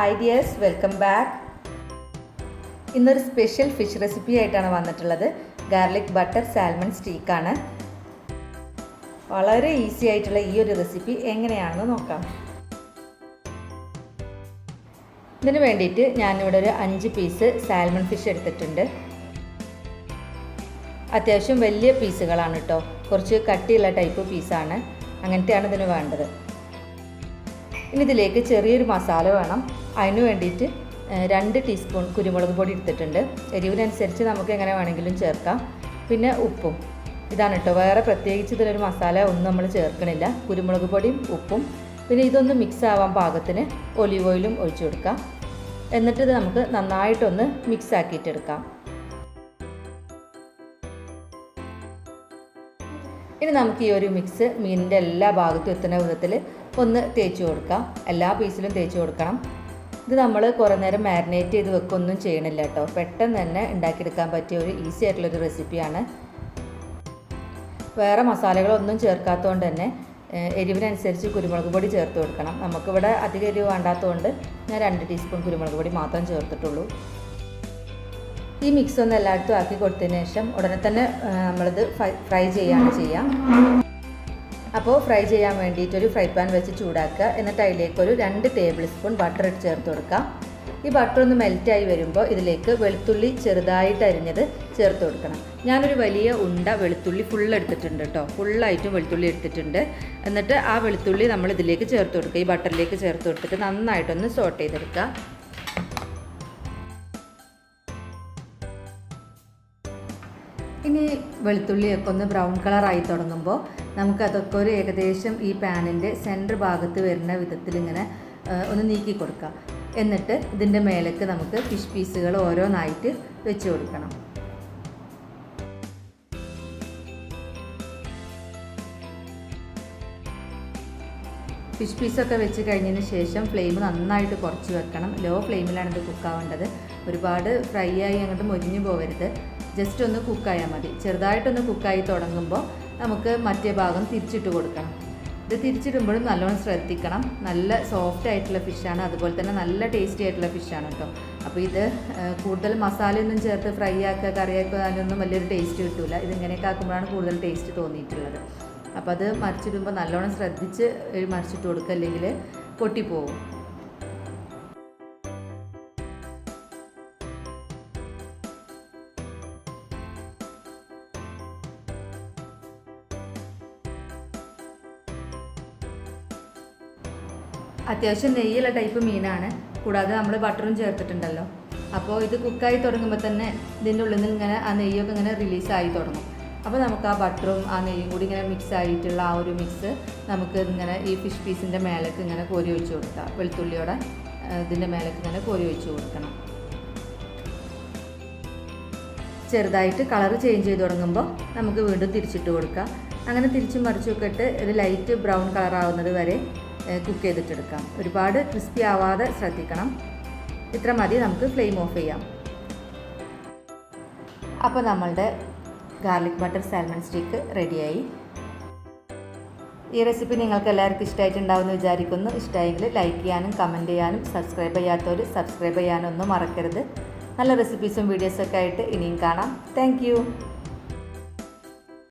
Hi dears, welcome back. ഇന്നൊരു special fish recipe ആയിട്ടാണ് വന്നിട്ടുള്ളത്. ഗാർലിക് ബട്ടർ സാൽമൺ സ്റ്റീക്കാണ്. വളരെ ഈസി ആയിട്ടുള്ള ഈ ഒരു റെസിപ്പി എങ്ങനെയാണെന്ന് നോക്കാം. ഇതിന് വേണ്ടിയിട്ട് ഞാനിവിടെ ഒരു 5 പീസ് സാൽമൺ ഫിഷ് എടുത്തിട്ടുണ്ട്. അത്യാവശ്യം വലിയ പീസുകളാണ് കേട്ടോ, കുറച്ച് കട്ടിയുള്ള ടൈപ്പ് പീസാണ്. അങ്ങനത്തെയാണ് ഇതിന് വേണ്ടത്. ഇനി ഇതിലേക്ക് ചെറിയൊരു മസാല വേണം. അതിന് വേണ്ടിയിട്ട് 2 ടീസ്പൂൺ കുരുമുളക് പൊടി എടുത്തിട്ടുണ്ട്. എരിവിനനുസരിച്ച് നമുക്ക് എങ്ങനെ വേണമെങ്കിലും ചേർക്കാം. പിന്നെ ഉപ്പും ഇതാണ് കേട്ടോ, വേറെ പ്രത്യേകിച്ച് ഇതിലൊരു മസാല ഒന്നും നമ്മൾ ചേർക്കണില്ല. കുരുമുളക് പൊടിയും ഉപ്പും, പിന്നെ ഇതൊന്ന് മിക്സ് ആവാൻ പാകത്തിന് ഒലിവ് ഓയിലും ഒഴിച്ചു കൊടുക്കാം. എന്നിട്ട് ഇത് നമുക്ക് നന്നായിട്ടൊന്ന് മിക്സ് ആക്കിയിട്ടെടുക്കാം. ഇനി നമുക്ക് ഈ ഒരു മിക്സ് മീനിൻ്റെ എല്ലാ ഭാഗത്തും എത്തുന്ന വിധത്തിൽ ഒന്ന് തേച്ച് കൊടുക്കാം. എല്ലാ പീസിലും തേച്ച് കൊടുക്കണം. ഇത് നമ്മൾ കുറേ നേരം മാരിനേറ്റ് ചെയ്ത് വെക്കൊന്നും ചെയ്യണില്ല കേട്ടോ. പെട്ടെന്ന് തന്നെ ഉണ്ടാക്കിയെടുക്കാൻ പറ്റിയ ഒരു ഈസി ആയിട്ടുള്ളൊരു റെസിപ്പിയാണ്. വേറെ മസാലകളൊന്നും ചേർക്കാത്തതുകൊണ്ട് തന്നെ എരിവിനനുസരിച്ച് കുരുമുളക് പൊടി ചേർത്ത് കൊടുക്കണം. നമുക്കിവിടെ അധികം എരിവ് വേണ്ടാത്തതുകൊണ്ട് ഞാൻ 2 ടീസ്പൂൺ കുരുമുളക് പൊടി മാത്രം ചേർത്തിട്ടുള്ളൂ. ഈ മിക്സ് ഒന്ന് എല്ലായിടത്തും ആക്കി കൊടുത്തതിന് ശേഷം ഉടനെ തന്നെ നമ്മളിത് ഫ്രൈ ചെയ്യുക. അപ്പോൾ ഫ്രൈ ചെയ്യാൻ വേണ്ടിയിട്ടൊരു ഫ്രൈ പാൻ വെച്ച് ചൂടാക്കുക. എന്നിട്ട് അതിലേക്കൊരു 2 ടേബിൾ സ്പൂൺ ബട്ടർ ഇട്ട് ചേർത്ത് കൊടുക്കാം. ഈ ബട്ടർ ഒന്ന് മെൽറ്റായി വരുമ്പോൾ ഇതിലേക്ക് വെളുത്തുള്ളി ചെറുതായിട്ട് അരിഞ്ഞത് ചേർത്ത് കൊടുക്കണം. ഞാനൊരു വലിയ ഉണ്ട വെളുത്തുള്ളി ഫുൾ എടുത്തിട്ടുണ്ട് കേട്ടോ, ഫുള്ളായിട്ടും വെളുത്തുള്ളി എടുത്തിട്ടുണ്ട്. എന്നിട്ട് ആ വെളുത്തുള്ളി നമ്മൾ ഇതിലേക്ക് ചേർത്ത് കൊടുക്കുക. ഈ ബട്ടറിലേക്ക് ചേർത്ത് കൊടുത്തിട്ട് നന്നായിട്ടൊന്ന് സോട്ട് ചെയ്തെടുക്കുക. ഇനി വെളുത്തുള്ളിയൊക്കെ ഒന്ന് ബ്രൗൺ കളറായി തുടങ്ങുമ്പോൾ നമുക്കതൊക്കെ ഒരു ഏകദേശം ഈ പാനിൻ്റെ സെൻറ്റർ ഭാഗത്ത് വരുന്ന വിധത്തിൽ ഇങ്ങനെ ഒന്ന് നീക്കി കൊടുക്കാം. എന്നിട്ട് ഇതിൻ്റെ മേലേക്ക് നമുക്ക് ഫിഷ് പീസുകൾ ഓരോന്നായിട്ട് വെച്ച് കൊടുക്കണം. ഫിഷ് പീസൊക്കെ വെച്ച് കഴിഞ്ഞതിന് ശേഷം ഫ്ലെയിം നന്നായിട്ട് കുറച്ച് വെക്കണം. ലോ ഫ്ലെയിമിലാണ് ഇത് കുക്കാവേണ്ടത്. ഒരുപാട് ഫ്രൈ ആയി അങ്ങോട്ട് മൊരിഞ്ഞു പോകരുത്. ജസ്റ്റ് ഒന്ന് കുക്കായാൽ മതി. ചെറുതായിട്ടൊന്ന് കുക്കായി തുടങ്ങുമ്പോൾ നമുക്ക് മറ്റേ ഭാഗം തിരിച്ചിട്ട് കൊടുക്കണം. ഇത് തിരിച്ചിടുമ്പോഴും നല്ലോണം ശ്രദ്ധിക്കണം. നല്ല സോഫ്റ്റ് ആയിട്ടുള്ള ഫിഷാണ്, അതുപോലെ തന്നെ നല്ല ടേസ്റ്റി ആയിട്ടുള്ള ഫിഷാണ് കേട്ടോ. അപ്പോൾ ഇത് കൂടുതൽ മസാലയൊന്നും ചേർത്ത് ഫ്രൈ ആക്കുക, കറിയാക്കുക, അതിനൊന്നും വലിയൊരു ടേസ്റ്റ് കിട്ടില്ല. ഇതിങ്ങനെയൊക്കെ ആക്കുമ്പോഴാണ് കൂടുതൽ ടേസ്റ്റ് തോന്നിയിട്ടുള്ളത്. അപ്പോൾ അത് മറിച്ചിടുമ്പോൾ നല്ലോണം ശ്രദ്ധിച്ച് മറിച്ചിട്ട് കൊടുക്കുക, അല്ലെങ്കിൽ പൊട്ടിപ്പോവും. അത്യാവശ്യം നെയ്യുള്ള ടൈപ്പ് മീനാണ്, കൂടാതെ നമ്മൾ ബട്ടറും ചേർത്തിട്ടുണ്ടല്ലോ. അപ്പോൾ ഇത് കുക്കായി തുടങ്ങുമ്പോൾ തന്നെ ഇതിൻ്റെ ഉള്ളിൽ നിന്ന് ഇങ്ങനെ ആ നെയ്യൊക്കെ ഇങ്ങനെ റിലീസായി തുടങ്ങും. അപ്പോൾ നമുക്ക് ആ ബട്ടറും ആ നെയ്യും കൂടി ഇങ്ങനെ മിക്സ് ആയിട്ടുള്ള ആ ഒരു മിക്സ് നമുക്ക് ഇങ്ങനെ ഈ ഫിഷ് പീസിൻ്റെ മേലേക്ക് ഇങ്ങനെ കോരി ഒഴിച്ച് കൊടുക്കുക. വെളുത്തുള്ളിയോടെ ഇതിൻ്റെ മേലേക്ക് ഇങ്ങനെ കോരി ഒഴിച്ച് കൊടുക്കണം. ചെറുതായിട്ട് കളർ ചേഞ്ച് ചെയ്ത് തുടങ്ങുമ്പോൾ നമുക്ക് വീണ്ടും തിരിച്ചിട്ട് കൊടുക്കാം. അങ്ങനെ തിരിച്ചും മറിച്ചൊക്കെ ഇട്ട് ഒരു ലൈറ്റ് ബ്രൗൺ കളർ ആവുന്നത് വരെ കുക്ക് ചെയ്തിട്ടെടുക്കാം. ഒരുപാട് ക്രിസ്പി ആവാതെ ശ്രദ്ധിക്കണം. ഇത്ര മതി, നമുക്ക് ഫ്ലെയിം ഓഫ് ചെയ്യാം. അപ്പോൾ നമ്മളുടെ ഗാർലിക് ബട്ടർ സാൽമൺ സ്റ്റീക്ക് റെഡിയായി. ഈ റെസിപ്പി നിങ്ങൾക്ക് എല്ലാവർക്കും ഇഷ്ടമായിട്ടുണ്ടാവുമെന്ന് വിചാരിക്കുന്നു. ഇഷ്ടമായെങ്കിൽ ലൈക്ക് ചെയ്യാനും കമൻറ്റ് ചെയ്യാനും സബ്സ്ക്രൈബ് ചെയ്യാത്തവർ സബ്സ്ക്രൈബ് ചെയ്യാനൊന്നും മറക്കരുത്. നല്ല റെസിപ്പീസും വീഡിയോസൊക്കെ ആയിട്ട് ഇനിയും കാണാം. താങ്ക്